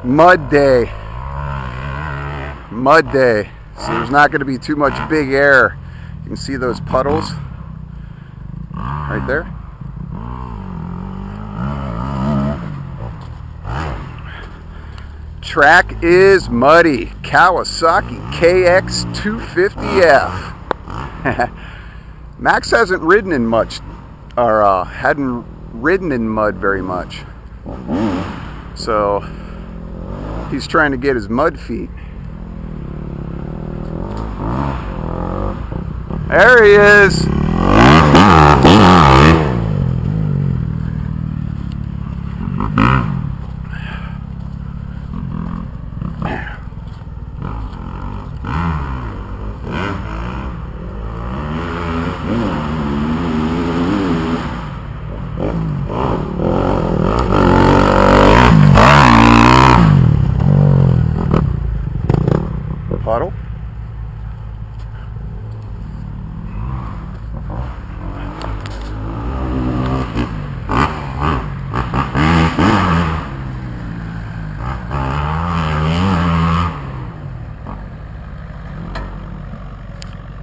Mud day. Mud day. So there's not going to be too much big air. You can see those puddles right there. Track is muddy. Kawasaki KX250F. Max hasn't ridden in much, or hadn't ridden in mud very much. So he's trying to get his mud feet. There he is. Puddle.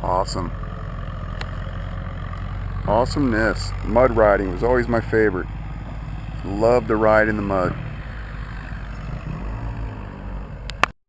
Awesome. Awesomeness. Mud riding was always my favorite. Loved to ride in the mud.